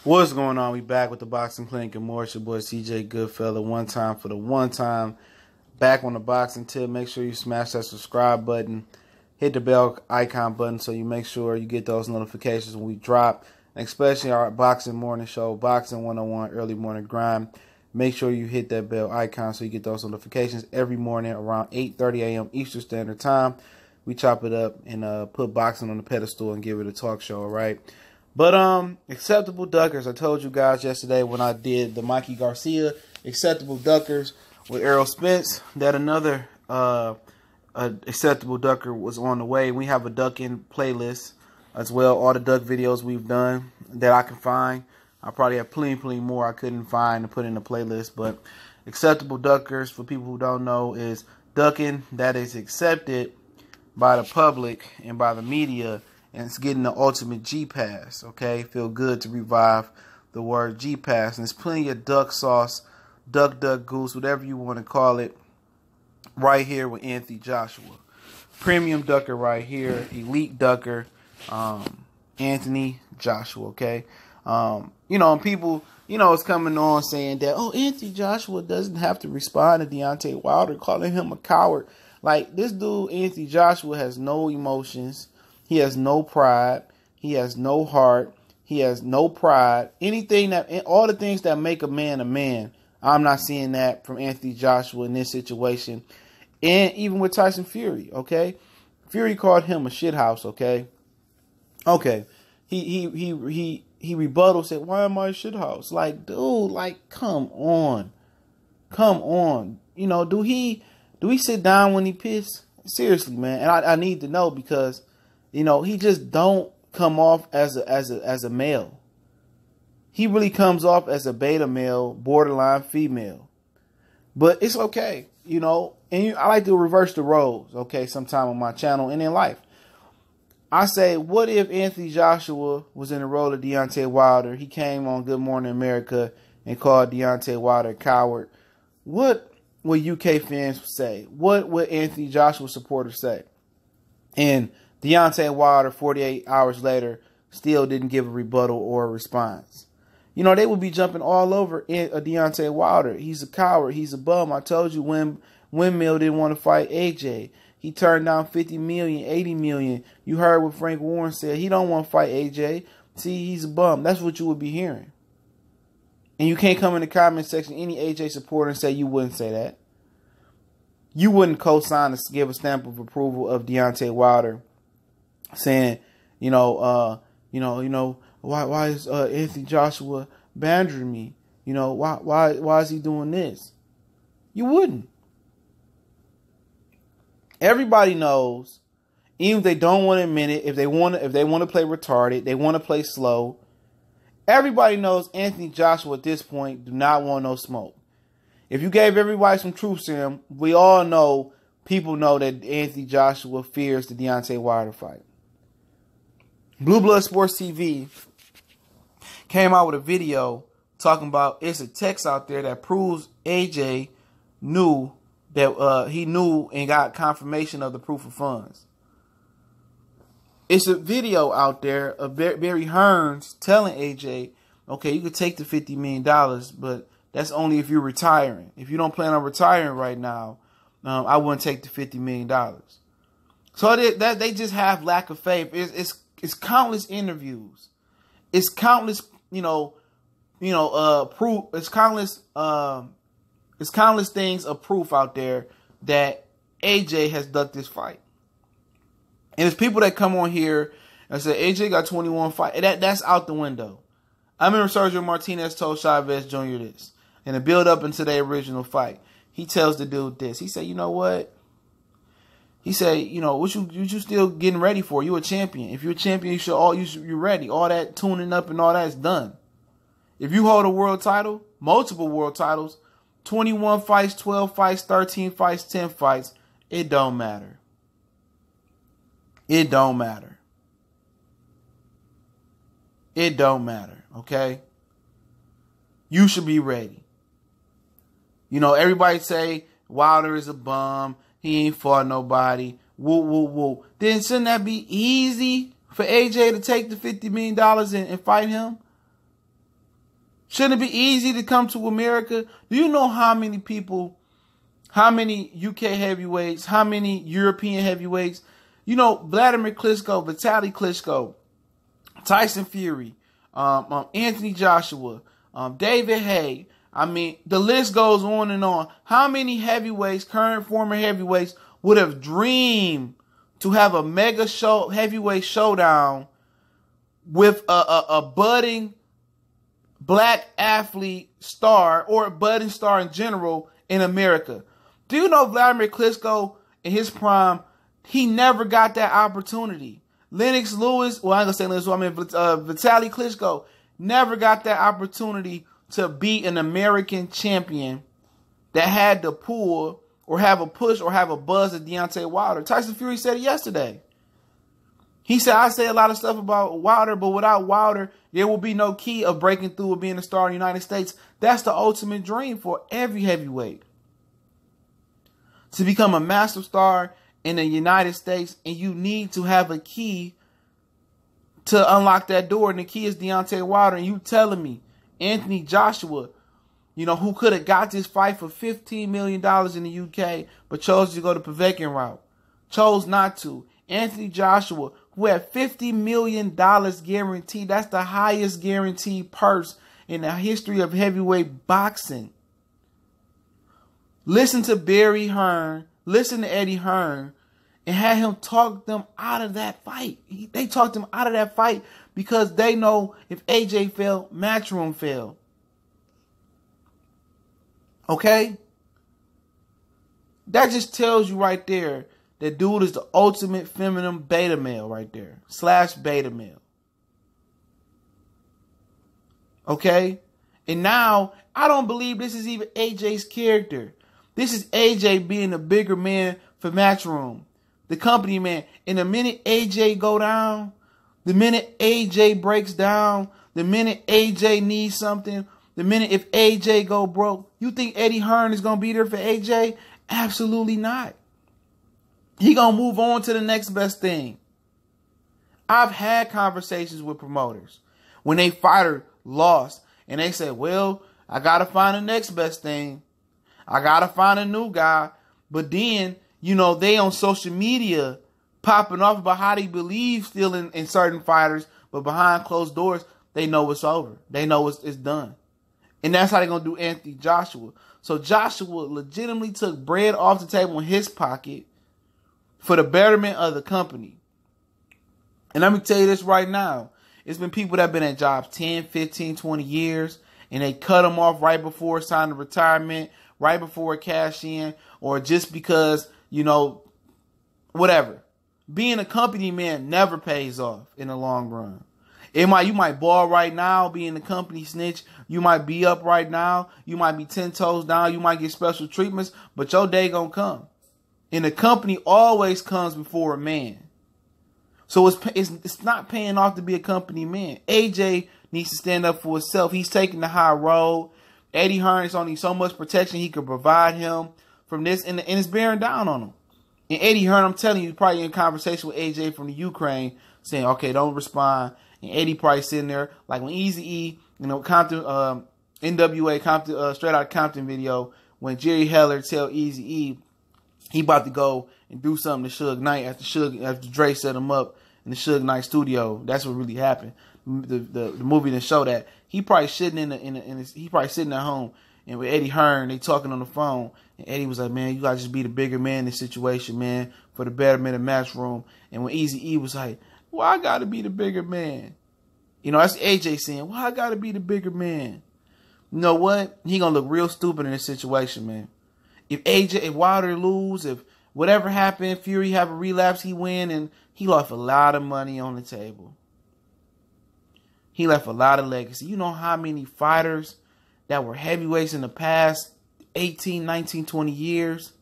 What's going on? We back with the Boxing Clinic and more. It's your boy CJ Goodfella. One time for the one time. Back on the boxing tip. Make sure you smash that subscribe button. Hit the bell icon button so you make sure you get those notifications when we drop. And especially our boxing morning show, Boxing 101 Early Morning Grind. Make sure you hit that bell icon so you get those notifications every morning around 8:30 a.m. Eastern Standard Time. We chop it up and put boxing on the pedestal and give it a talk show, all right? But acceptable duckers. I told you guys yesterday when I did the Mikey Garcia acceptable duckers with Errol Spence that another acceptable ducker was on the way. We have a ducking playlist as well. All the duck videos we've done that I can find. I probably have plenty more I couldn't find to put in the playlist. But acceptable duckers, for people who don't know, is ducking that is accepted by the public and by the media. And it's getting the ultimate G-Pass, okay? Feel good to revive the word G-Pass. And there's plenty of duck sauce, duck goose, whatever you want to call it, right here with Anthony Joshua. Premium ducker right here, elite ducker, Anthony Joshua, okay? And people, it's coming on saying that, oh, Anthony Joshua doesn't have to respond to Deontay Wilder, calling him a coward. Like, this dude, Anthony Joshua, has no emotions. He has no pride. He has no heart. He has no pride. All the things that make a man, I'm not seeing that from Anthony Joshua in this situation. And even with Tyson Fury, okay? Fury called him a shithouse, okay? Okay. He rebutted, said, why am I a shithouse? Like, dude, like, come on. Come on. Do he sit down when he piss? Seriously, man. And I need to know because he just don't come off as a male. He really comes off as a beta male, borderline female. But it's okay, And I like to reverse the roles, okay, sometime on my channel and in life. I say, what if Anthony Joshua was in the role of Deontay Wilder? He came on Good Morning America and called Deontay Wilder a coward. What would UK fans say? What would Anthony Joshua supporters say? And Deontay Wilder, 48 hours later, still didn't give a rebuttal or a response. They would be jumping all over Deontay Wilder. He's a coward. He's a bum. I told you when Windmill didn't want to fight AJ. He turned down 50 million, 80 million. You heard what Frank Warren said. He don't want to fight AJ. See, he's a bum. That's what you would be hearing. And you can't come in the comment section, any AJ supporter, and say you wouldn't say that. You wouldn't co-sign to give a stamp of approval of Deontay Wilder, saying, why is Anthony Joshua badgering me? Why is he doing this? You wouldn't. Everybody knows, even if they don't want to admit it, if they want to play retarded, they want to play slow. Everybody knows Anthony Joshua at this point do not want no smoke. If you gave everybody some truth serum, we all know, people know that Anthony Joshua fears the Deontay Wilder fight. Blue Blood Sports TV came out with a video talking about it's a text out there that proves AJ knew that he knew and got confirmation of the proof of funds. It's a video out there of Barry Hearns telling AJ, okay, you could take the $50 million, but that's only if you're retiring. If you don't plan on retiring right now, I wouldn't take the $50 million. So they just have lack of faith. It's countless interviews. It's countless, proof. It's countless things of proof out there that AJ has ducked this fight. And there's people that come on here and say AJ got 21 fights. That's out the window. I remember Sergio Martinez told Chavez Jr. this in the build up into their original fight. He tells the dude this. He said, you know what? He said, what you still getting ready for? You're a champion. If you're a champion, you're ready. All that tuning up and all that is done. If you hold a world title, multiple world titles, 21 fights, 12 fights, 13 fights, 10 fights, it don't matter. It don't matter. It don't matter, okay? You should be ready. Everybody say Wilder is a bum. He ain't fought nobody. Woo, woo, woo. Then shouldn't that be easy for AJ to take the $50 million and fight him? Shouldn't it be easy to come to America? Do you know how many people, how many UK heavyweights, how many European heavyweights? You know, Vladimir Klitschko, Vitaly Klitschko, Tyson Fury, Anthony Joshua, David Haye. I mean, the list goes on and on. How many heavyweights, current, former heavyweights, would have dreamed to have a mega heavyweight showdown with a budding black athlete star, or a budding star in general in America? Do you know Vladimir Klitschko in his prime, he never got that opportunity? Lennox Lewis, well, I ain't gonna say Lennox Lewis, I mean Vitaly Klitschko never got that opportunity to be an American champion that had the pull or have a push or have a buzz of Deontay Wilder. Tyson Fury said it yesterday. He said, I say a lot of stuff about Wilder, but without Wilder, there will be no key of breaking through or being a star in the United States. That's the ultimate dream for every heavyweight. To become a massive star in the United States, and you need to have a key to unlock that door, and the key is Deontay Wilder. And you telling me Anthony Joshua, you know, who could have got this fight for $15 million in the UK, but chose to go the Povetkin route, chose not to. Anthony Joshua, who had $50 million guaranteed. That's the highest guaranteed purse in the history of heavyweight boxing. Listen to Barry Hearn, listen to Eddie Hearn, and had him talk them out of that fight. They talked him out of that fight because they know if AJ failed, Matchroom failed. Okay? That just tells you right there that dude is the ultimate feminine beta male right there. / beta male. Okay? And now, I don't believe this is even AJ's character. This is AJ being a bigger man for Matchroom. The company man. And the minute AJ go down, the minute AJ breaks down, the minute AJ needs something, the minute if AJ go broke, you think Eddie Hearn is going to be there for AJ? Absolutely not. He going to move on to the next best thing. I've had conversations with promoters when they fighter lost and they said, well, I got to find the next best thing. I got to find a new guy. But then, you know, they on social media popping off about how they believe still in certain fighters, but behind closed doors, they know it's over. They know it's done. And that's how they're going to do Anthony Joshua. So Joshua legitimately took bread off the table in his pocket for the betterment of the company. And let me tell you this right now. It's been people that have been at jobs 10, 15, 20 years, and they cut them off right before it's time to retirement, right before a cash in, or just because, you know, whatever. Being a company man never pays off in the long run. You might ball right now, being a company snitch. You might be up right now. You might be 10 toes down. You might get special treatments, but your day gonna come. And the company always comes before a man. So it's not paying off to be a company man. AJ needs to stand up for himself. He's taking the high road. Eddie Hearn is only so much protection he could provide him from this, and it's bearing down on him. And Eddie Hearn, I'm telling you, probably in conversation with AJ from the Ukraine, saying, okay, don't respond. And Eddie probably sitting there, like when Eazy-E, you know, Compton, NWA, Compton, Straight Outta Compton video, when Jerry Heller tell Eazy-E he about to go and do something to Suge Knight after Dre set him up in the Suge Knight studio. That's what really happened. The movie didn't show that. He probably sitting he probably sitting at home, and with Eddie Hearn, they talking on the phone, and Eddie was like, man, you gotta just be the bigger man in this situation, man, for the betterment of Matchroom. And when Eazy-E was like, well, I gotta be the bigger man. You know, that's AJ saying, well, I gotta be the bigger man. You know what? He gonna look real stupid in this situation, man. If Wilder lose, if whatever happened, Fury have a relapse, he win, and he left a lot of money on the table. He left a lot of legacy. You know how many fighters that were heavyweights in the past 18, 19, 20 years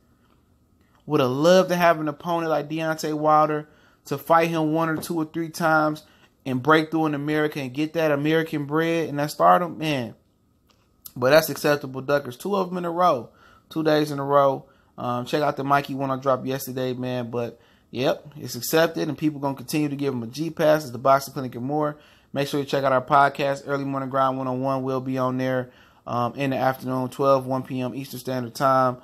would have loved to have an opponent like Deontay Wilder to fight him 1 or 2 or 3 times and break through in America and get that American bread and that stardom, man. But that's acceptable duckers. 2 of them in a row. 2 days in a row. Check out the Mikey one I dropped yesterday, man. But, yep, it's accepted, and people going to continue to give him a G-Pass. It's the Boxing Clinic and more. Make sure you check out our podcast, Early Morning Grind 101. We'll be on there in the afternoon, 1 p.m. Eastern Standard Time.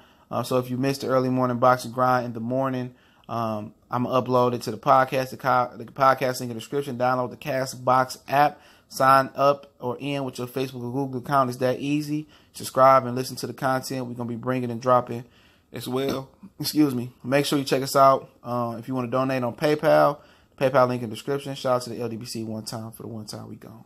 So if you missed the Early Morning Boxing Grind in the morning, I'm going to upload it to the podcast. The podcast link in the description. Download the CastBox app. Sign up or in with your Facebook or Google account. It's that easy. Subscribe and listen to the content we're going to be bringing and dropping as well. Excuse me. Make sure you check us out. If you want to donate on PayPal, PayPal link in the description. Shout out to the LDBC one time for the one time we gone.